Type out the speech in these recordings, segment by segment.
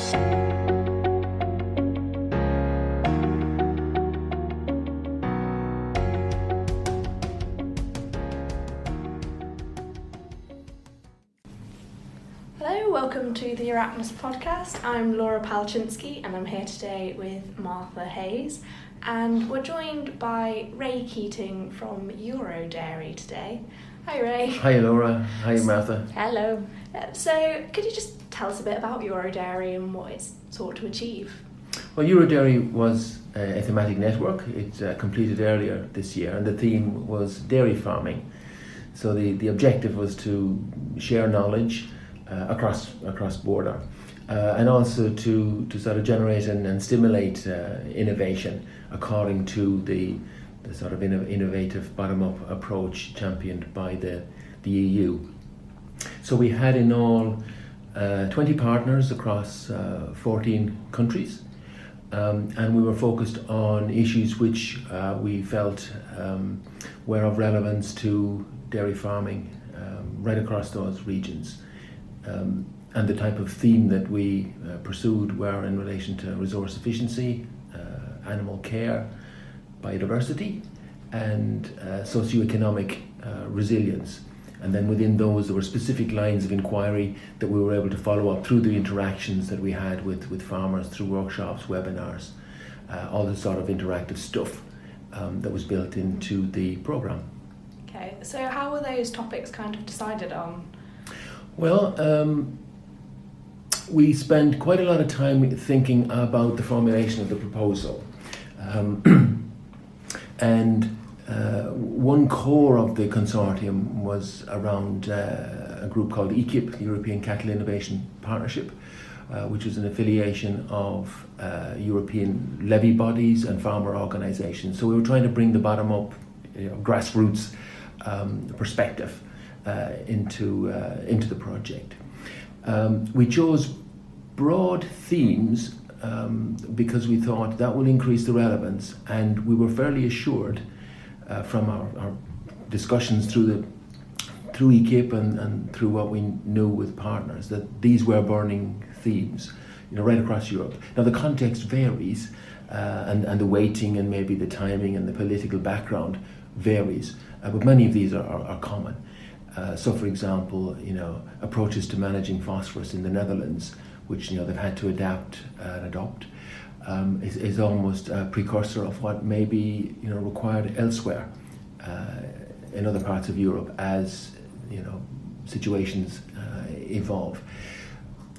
Hello, welcome to the Erasmus podcast. I'm Laura Palczynski and I'm here today with Martha Hayes, and we're joined by Ray Keating from EuroDairy today. Hi Ray. Hi Laura, hi Martha. Hello. So could you just tell us a bit about EuroDairy and what it's sought to achieve? Well, EuroDairy was a thematic network. It completed earlier this year, and the theme was dairy farming. So the objective was to share knowledge across border, and also to sort of generate and stimulate innovation according to the sort of innovative bottom-up approach championed by the EU. So we had in all 20 partners across 14 countries, and we were focused on issues which we felt were of relevance to dairy farming right across those regions. And the type of theme that we pursued were in relation to resource efficiency, animal care, biodiversity, and socioeconomic resilience. And then within those, there were specific lines of inquiry that we were able to follow up through the interactions that we had with farmers through workshops, webinars, all the sort of interactive stuff that was built into the programme. Okay, so how were those topics kind of decided on? Well, we spent quite a lot of time thinking about the formulation of the proposal. And one core of the consortium was around a group called ECIP, European Cattle Innovation Partnership, which is an affiliation of European levy bodies and farmer organisations. So we were trying to bring the bottom-up, grassroots perspective into the project. We chose broad themes because we thought that will increase the relevance, and we were fairly assured from our discussions through EKIP and through what we knew with partners that these were burning themes, right across Europe. Now the context varies, and the weighting and maybe the timing and the political background varies, but many of these are common. So, for example, approaches to managing phosphorus in the Netherlands, which they've had to adapt and adopt, is almost a precursor of what may be required elsewhere in other parts of Europe as situations evolve.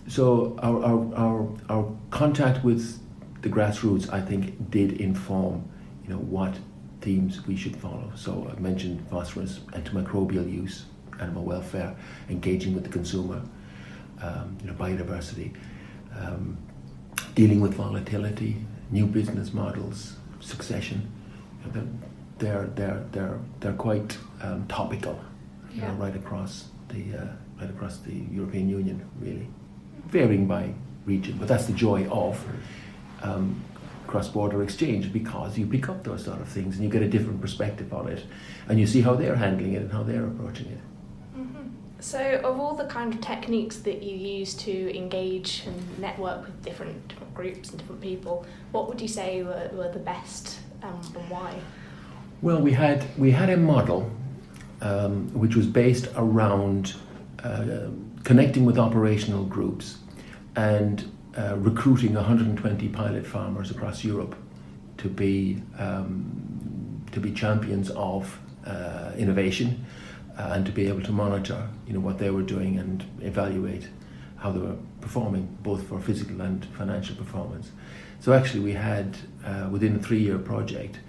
So our contact with the grassroots, I think, did inform what themes we should follow. So I mentioned phosphorus, antimicrobial use, animal welfare, engaging with the consumer, biodiversity, dealing with volatility, new business models, succession. They're quite topical, right across the European Union, really, varying by region. But that's the joy of cross-border exchange, because you pick up those sort of things and you get a different perspective on it, and you see how they're handling it and how they're approaching it. So of all the kind of techniques that you use to engage and network with different groups and different people, what would you say were the best and why? Well, we had a model which was based around connecting with operational groups and recruiting 120 pilot farmers across Europe to be champions of innovation, and to be able to monitor what they were doing and evaluate how they were performing, both for physical and financial performance. So actually we had within a 3-year project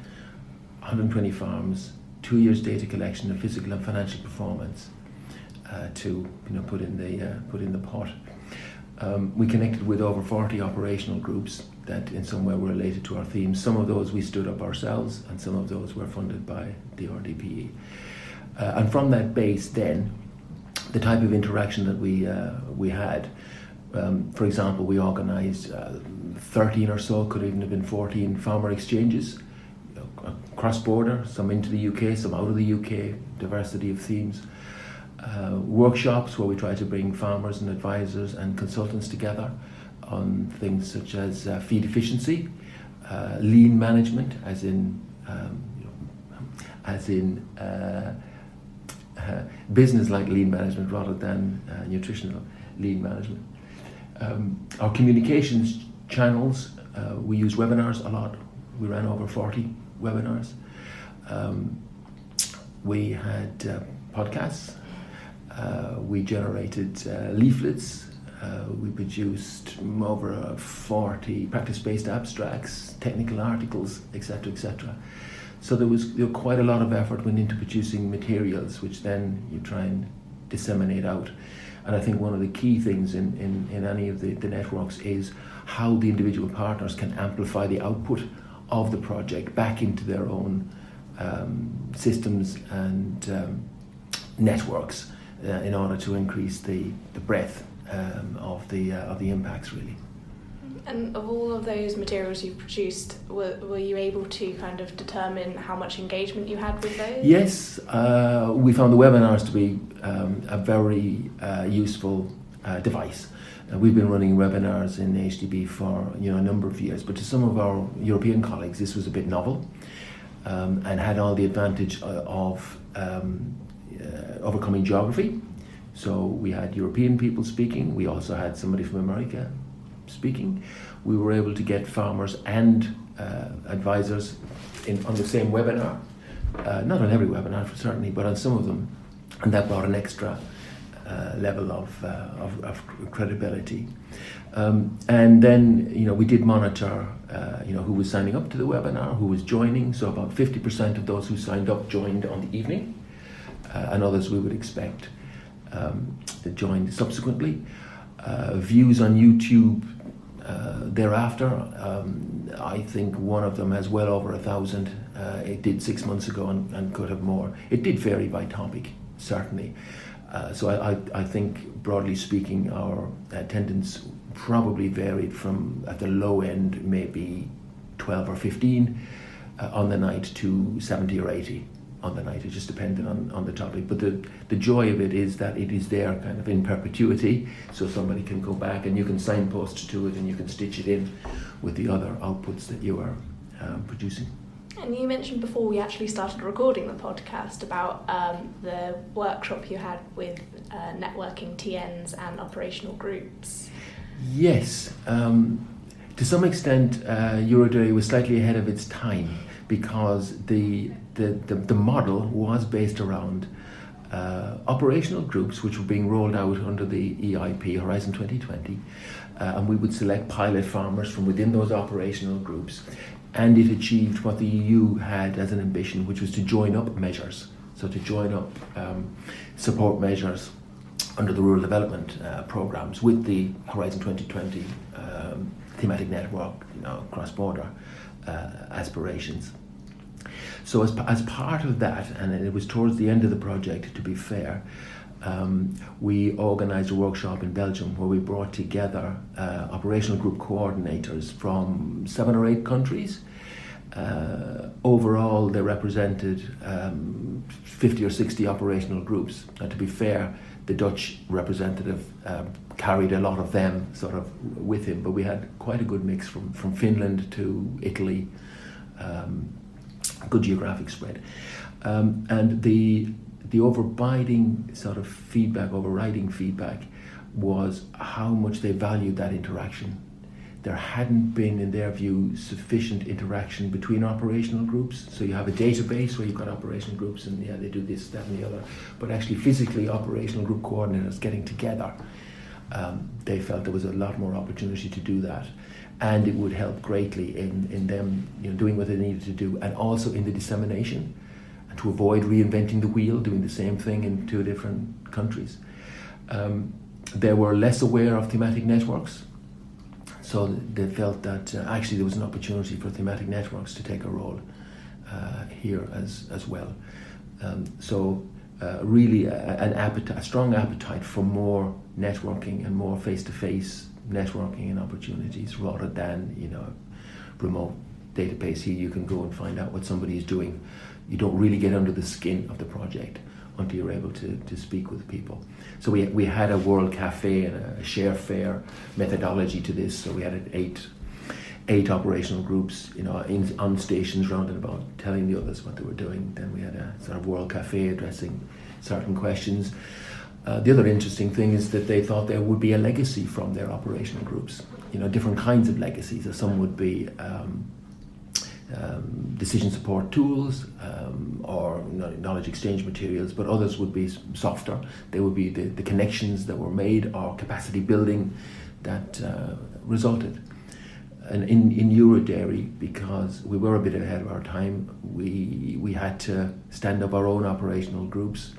120 farms, 2 years data collection of physical and financial performance to put in the pot. We connected with over 40 operational groups that in some way were related to our themes. Some of those we stood up ourselves, and some of those were funded by the RDPE. And from that base then, the type of interaction that we had, for example, we organised 13 or so, could even have been 14 farmer exchanges, cross-border, some into the UK, some out of the UK, diversity of themes. workshops where we try to bring farmers and advisors and consultants together on things such as feed efficiency, lean management, as in business-like lean management rather than nutritional lean management. Our communications channels, we use webinars a lot. We ran over 40 webinars. We had podcasts. We generated leaflets. We produced over 40 practice-based abstracts, technical articles, etc., etc. So there was quite a lot of effort went into producing materials, which then you try and disseminate out. And I think one of the key things in any of the networks is how the individual partners can amplify the output of the project back into their own systems and networks in order to increase the breadth of the impacts, really. And of all of those materials you've produced, were you able to kind of determine how much engagement you had with those? Yes, we found the webinars to be a very useful device. We've been running webinars in HDB for a number of years, but to some of our European colleagues this was a bit novel and had all the advantage of overcoming geography. So we had European people speaking, we also had somebody from America speaking. We were able to get farmers and advisors on the same webinar, not on every webinar certainly, but on some of them, and that brought an extra level of credibility. And then we did monitor who was signing up to the webinar, who was joining. So about 50% of those who signed up joined on the evening, and others we would expect joined subsequently. Views on YouTube thereafter, I think one of them has well over 1,000. It did 6 months ago and could have more. It did vary by topic, certainly. So I think, broadly speaking, our attendance probably varied from, at the low end, maybe 12 or 15 on the night to 70 or 80 on the night. It just depended on the topic. But the joy of it is that it is there kind of in perpetuity, so somebody can go back and you can signpost to it and you can stitch it in with the other outputs that you are producing. And you mentioned before we actually started recording the podcast about the workshop you had with networking TNs and operational groups. Yes, to some extent EuroDairy was slightly ahead of its time because the model was based around operational groups which were being rolled out under the EIP, Horizon 2020, and we would select pilot farmers from within those operational groups. And it achieved what the EU had as an ambition, which was to join up measures. So to join up support measures under the rural development programs with the Horizon 2020 thematic network, cross-border aspirations. So as part of that, and it was towards the end of the project, to be fair, we organised a workshop in Belgium where we brought together operational group coordinators from 7 or 8 countries. Overall, they represented 50 or 60 operational groups. And to be fair, the Dutch representative carried a lot of them sort of with him, but we had quite a good mix from Finland to Italy, good geographic spread. And the overriding feedback was how much they valued that interaction. There hadn't been, in their view, sufficient interaction between operational groups. So you have a database where you've got operational groups and they do this, that and the other. But actually physically operational group coordinators getting together, they felt there was a lot more opportunity to do that. And it would help greatly in them doing what they needed to do, and also in the dissemination, and to avoid reinventing the wheel, doing the same thing in 2 different countries. They were less aware of thematic networks, so they felt that actually there was an opportunity for thematic networks to take a role here as well. Really a strong appetite for more networking and more face-to-face networking and opportunities rather than remote database. Here you can go and find out what somebody is doing. You don't really get under the skin of the project until you're able to speak with people. So we had a World Cafe and a share fare methodology to this. So we had eight operational groups, on stations round and about, telling the others what they were doing. Then we had a sort of World Cafe addressing certain questions. The other interesting thing is that they thought there would be a legacy from their operational groups. Different kinds of legacies. So some would be decision support tools or knowledge exchange materials, but others would be softer. They would be the connections that were made or capacity building that resulted. And in EuroDairy, because we were a bit ahead of our time, we had to stand up our own operational groups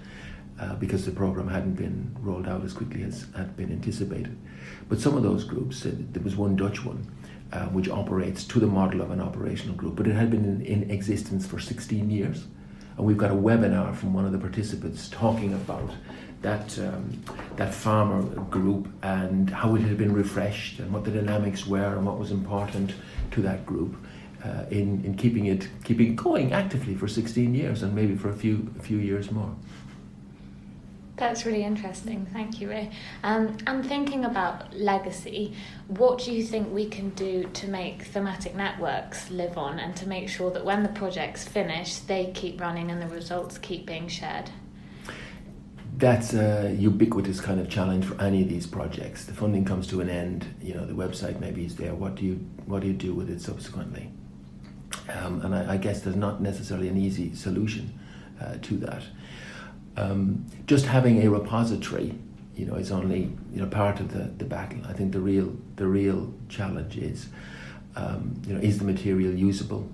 because the program hadn't been rolled out as quickly as had been anticipated. But some of those groups, there was one Dutch one, which operates to the model of an operational group, but it had been in existence for 16 years. And we've got a webinar from one of the participants talking about that farmer group and how it had been refreshed and what the dynamics were and what was important to that group in keeping it going actively for 16 years and maybe for a few years more. That's really interesting, thank you, Ray. And thinking about legacy, what do you think we can do to make thematic networks live on and to make sure that when the project's finished, they keep running and the results keep being shared? That's a ubiquitous kind of challenge for any of these projects. The funding comes to an end, the website maybe is there, what do you do with it subsequently? And I guess there's not necessarily an easy solution to that. Just having a repository, is only part of the battle. I think the real challenge is the material usable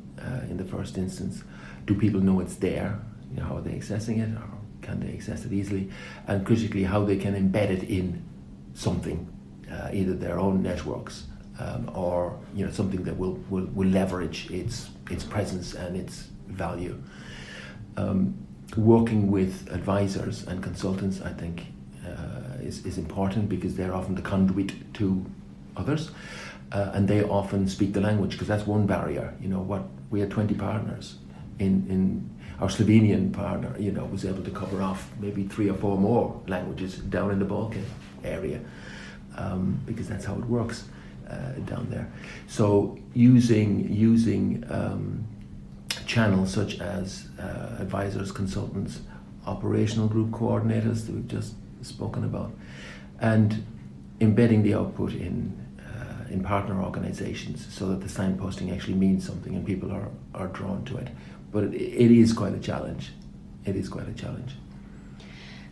in the first instance? Do people know it's there? How are they accessing it, or can they access it easily? And critically, how they can embed it in something, either their own networks or something that will leverage its presence and its value. Working with advisors and consultants, I think, is important because they're often the conduit to others, and they often speak the language, because that's one barrier. We had 20 partners. In our Slovenian partner, was able to cover off maybe 3 or 4 more languages down in the Balkan area, because that's how it works down there. So using channels such as advisors, consultants, operational group coordinators that we've just spoken about, and embedding the output in partner organizations so that the signposting actually means something and people are drawn to it. But it is quite a challenge.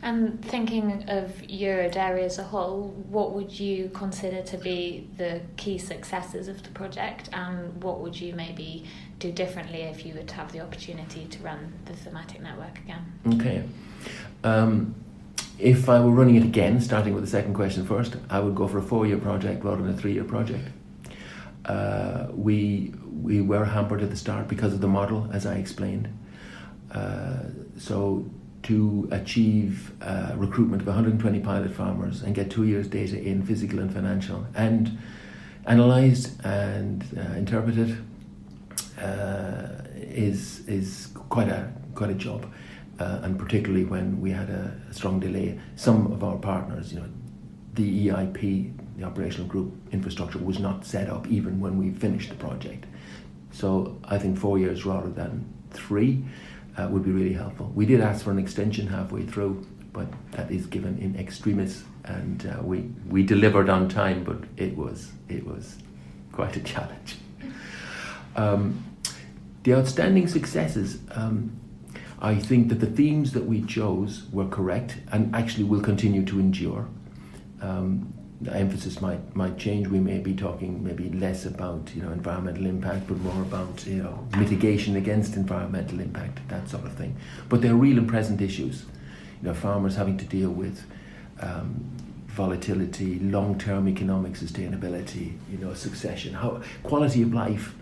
And thinking of EuroDairy as a whole, what would you consider to be the key successes of the project, and what would you maybe do differently if you would have the opportunity to run the thematic network again? Okay. If I were running it again, starting with the second question first, I would go for a 4-year project rather than a 3-year project. We were hampered at the start because of the model, as I explained. So to achieve recruitment of 120 pilot farmers and get 2 years data in, physical and financial, and analysed and interpreted is quite a job. And particularly when we had a strong delay. Some of our partners, the EIP, the operational group infrastructure, was not set up even when we finished the project. So I think 4 years rather than 3 would be really helpful. We did ask for an extension halfway through, but that is given in extremis, and we delivered on time, but it was quite a challenge. The outstanding successes, I think that the themes that we chose were correct and actually will continue to endure. The emphasis might change. We may be talking maybe less about environmental impact, but more about mitigation against environmental impact, that sort of thing. But they're real and present issues. Farmers having to deal with volatility, long-term economic sustainability, succession, quality of life.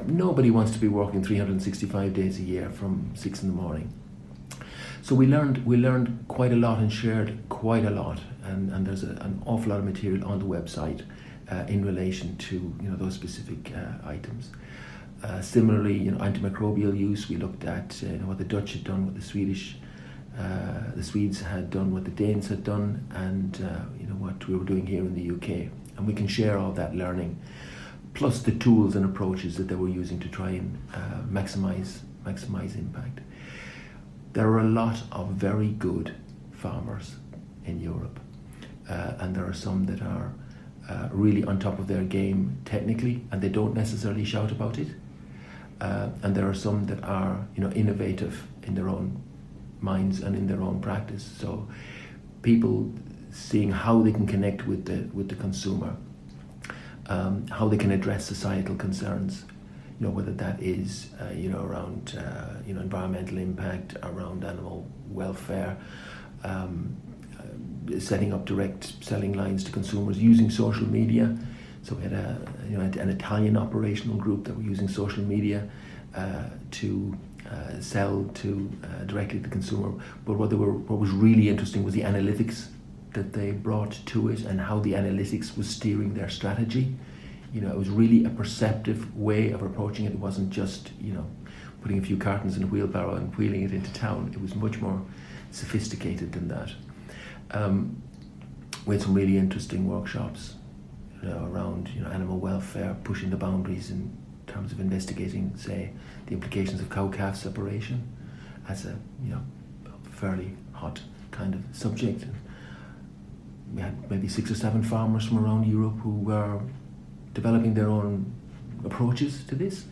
Nobody wants to be working 365 days a year from 6 a.m. So we learned quite a lot and shared quite a lot, and there's an awful lot of material on the website in relation to those specific items. Similarly, antimicrobial use. We looked at what the Dutch had done, what the Swedish The Swedes had done what the Danes had done, and what we were doing here in the UK, and we can share all that learning, plus the tools and approaches that they were using to try and maximize impact. There are a lot of very good farmers in Europe, and there are some that are really on top of their game technically, and they don't necessarily shout about it. And there are some that are, innovative in their own minds and in their own practice. So people seeing how they can connect with the consumer, how they can address societal concerns, whether that is around environmental impact, around animal welfare, setting up direct selling lines to consumers using social media. So we had an Italian operational group that were using social media to sell to directly to the consumer. But what was really interesting was the analytics that they brought to it, and how the analytics was steering their strategy. It was really a perceptive way of approaching it. It wasn't just putting a few cartons in a wheelbarrow and wheeling it into town. It was much more sophisticated than that. We had some really interesting workshops around animal welfare, pushing the boundaries in terms of investigating, say, the implications of cow-calf separation as a fairly hot kind of subject. And we had maybe 6 or 7 farmers from around Europe who were developing their own approaches to this,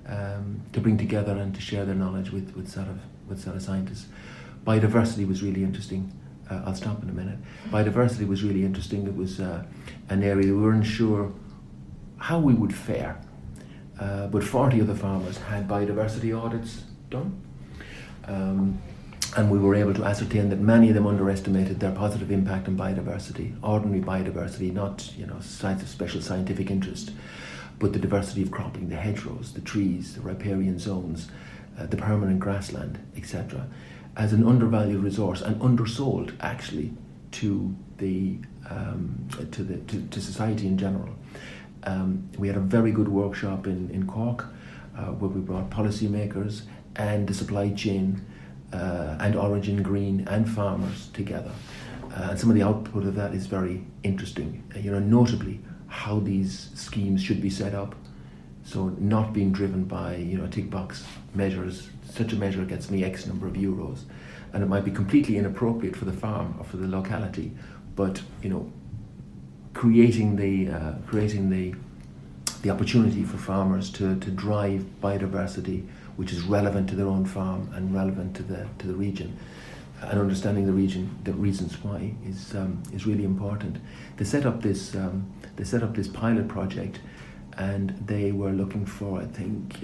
to bring together and to share their knowledge with sort of scientists. Biodiversity was really interesting. I'll stop in a minute. Biodiversity was really interesting. It was an area we weren't sure how we would fare, but 40 other farmers had biodiversity audits done, and we were able to ascertain that many of them underestimated their positive impact on biodiversity, ordinary biodiversity, not sites of special scientific interest, but the diversity of cropping, the hedgerows, the trees, the riparian zones, the permanent grassland, etc., as an undervalued resource and undersold actually to society in general. We had a very good workshop in Cork where we brought policymakers and the supply chain and Origin Green and farmers together. And some of the output of that is very interesting. Notably how these schemes should be set up. So not being driven by tick box measures. Such a measure gets me X number of euros, and it might be completely inappropriate for the farm or for the locality, but creating the opportunity for farmers to drive biodiversity, which is relevant to their own farm and relevant to the region, and understanding the reasons why is really important. They set up this pilot project, and they were looking for, I think,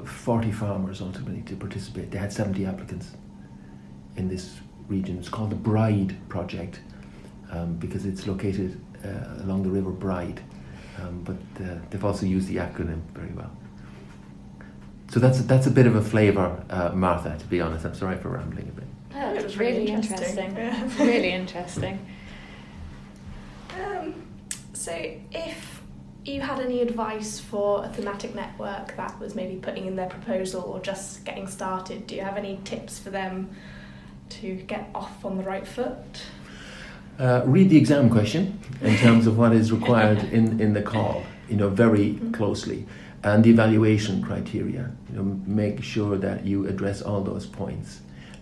40 farmers ultimately to participate. They had 70 applicants in this region. It's called the Bride Project because it's located along the River Bride, but they've also used the acronym very well. So that's a bit of a flavour, Martha, to be honest. I'm sorry for rambling a bit. Oh, that's really interesting. Really interesting. So if you had any advice for a thematic network that was maybe putting in their proposal or just getting started, do you have any tips for them to get off on the right foot? Read the exam question in terms of what is required in the call, very closely, and the evaluation criteria. Make sure that you address all those points.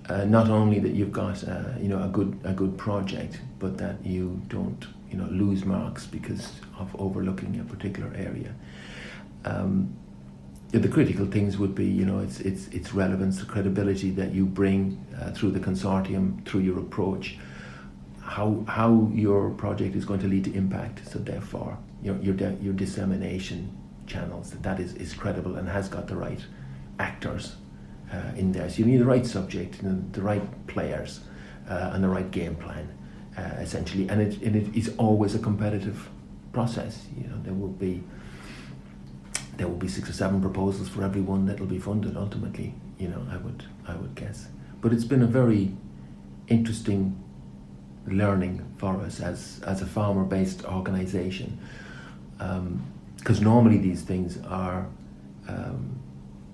Not only that you've got a good project, but that you don't lose marks because of overlooking a particular area. The critical things would be its relevance, the credibility that you bring through the consortium, through your approach, how your project is going to lead to impact. So therefore your dissemination channels, that is credible and has got the right actors in there. So you need the right subject, the right players, and the right game plan, essentially. And it is always a competitive process. There will be 6 or 7 proposals for every one that will be funded ultimately. I would guess. But it's been a very interesting learning for us as a farmer-based organisation, because normally these things are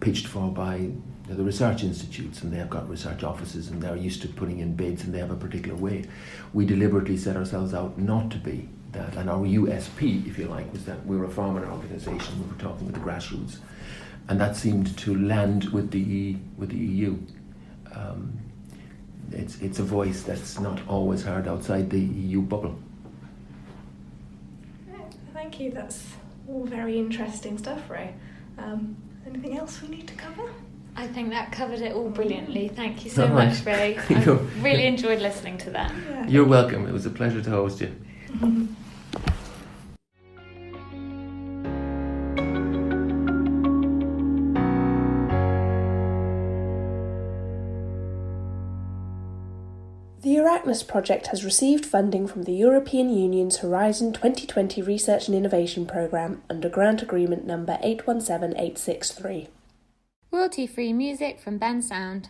pitched for by they're the research institutes, and they have got research offices, and they're used to putting in bids, and they have a particular way. We deliberately set ourselves out not to be that, and our USP, if you like, was that we're a farmer organisation. We were talking with the grassroots, and that seemed to land with the EU. It's a voice that's not always heard outside the EU bubble. Thank you. That's all very interesting stuff, Ray. Anything else we need to cover? I think that covered it all brilliantly. Thank you so much, Ray. I really enjoyed listening to that. Yeah. You're welcome. It was a pleasure to host you. The Arachnis project has received funding from the European Union's Horizon 2020 Research and Innovation Programme under grant agreement number 817863. Royalty-free music from Ben Sound.